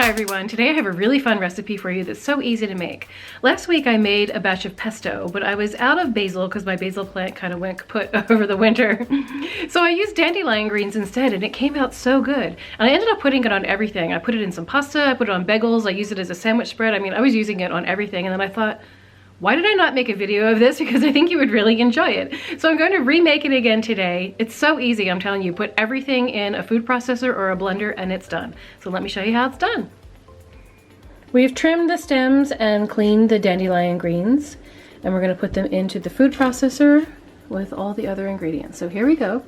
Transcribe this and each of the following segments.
Hi everyone, today I have a really fun recipe for you that's so easy to make. Last week I made a batch of pesto, but I was out of basil because my basil plant kind of went kaput over the winter. So I used dandelion greens instead and it came out so good. And I ended up putting it on everything. I put it in some pasta, I put it on bagels, I used it as a sandwich spread. I mean, I was using it on everything, and then I thought, why did I not make a video of this? Because I think you would really enjoy it. So I'm going to remake it again today. It's so easy, I'm telling you. Put everything in a food processor or a blender and it's done. So let me show you how it's done. We've trimmed the stems and cleaned the dandelion greens, and we're going to put them into the food processor with all the other ingredients. So here we go.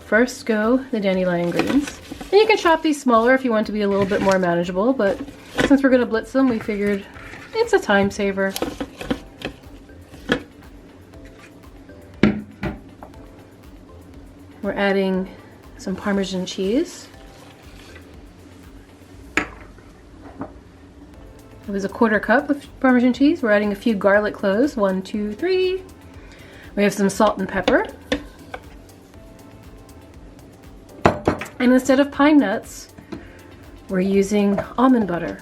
First go the dandelion greens. And you can chop these smaller if you want to be a little bit more manageable, but since we're going to blitz them, we figured it's a time saver. We're adding some Parmesan cheese. It was a 1/4 cup of Parmesan cheese. We're adding a few garlic cloves, 1, 2, 3. We have some salt and pepper. And instead of pine nuts, we're using almond butter.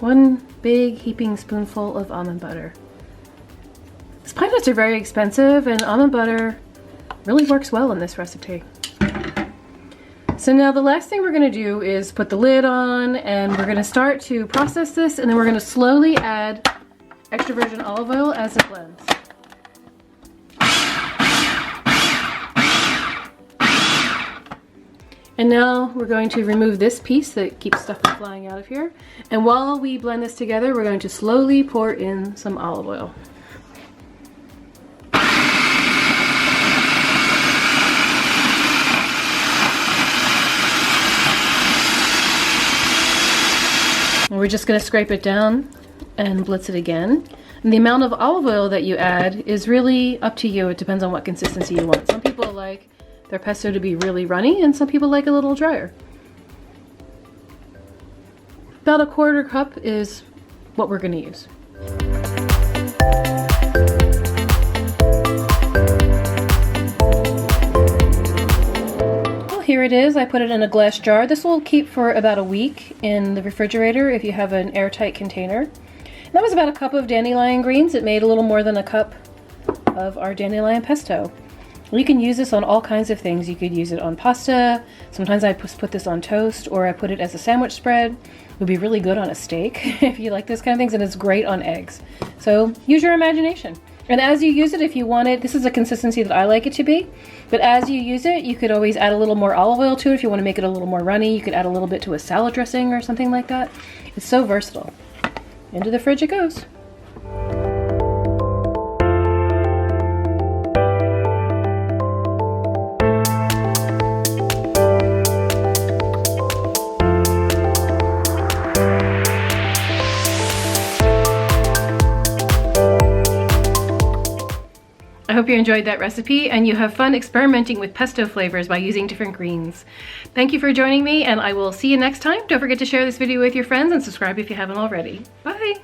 One big heaping spoonful of almond butter. These pine nuts are very expensive, and almond butter really works well in this recipe. So now the last thing we're going to do is put the lid on, and we're going to start to process this, and then we're going to slowly add extra virgin olive oil as it blends. And now we're going to remove this piece that keeps stuff from flying out of here. And while we blend this together, we're going to slowly pour in some olive oil. And we're just going to scrape it down and blitz it again. And the amount of olive oil that you add is really up to you. It depends on what consistency you want. Some people like their pesto to be really runny, and some people like a little drier. About a 1/4 cup is what we're going to use. Well, here it is. I put it in a glass jar. This will keep for about a week in the refrigerator if you have an airtight container. And that was about a cup of dandelion greens. It made a little more than a cup of our dandelion pesto. You can use this on all kinds of things. You could use it on pasta. Sometimes I put this on toast, or I put it as a sandwich spread. It would be really good on a steak if you like this kind of things, and it's great on eggs. So use your imagination. And as you use it, if you want it, this is a consistency that I like it to be, but as you use it, you could always add a little more olive oil to it if you want to make it a little more runny. You could add a little bit to a salad dressing or something like that. It's so versatile. Into the fridge it goes. I hope you enjoyed that recipe and you have fun experimenting with pesto flavors by using different greens. Thank you for joining me, and I will see you next time. Don't forget to share this video with your friends and subscribe if you haven't already. Bye!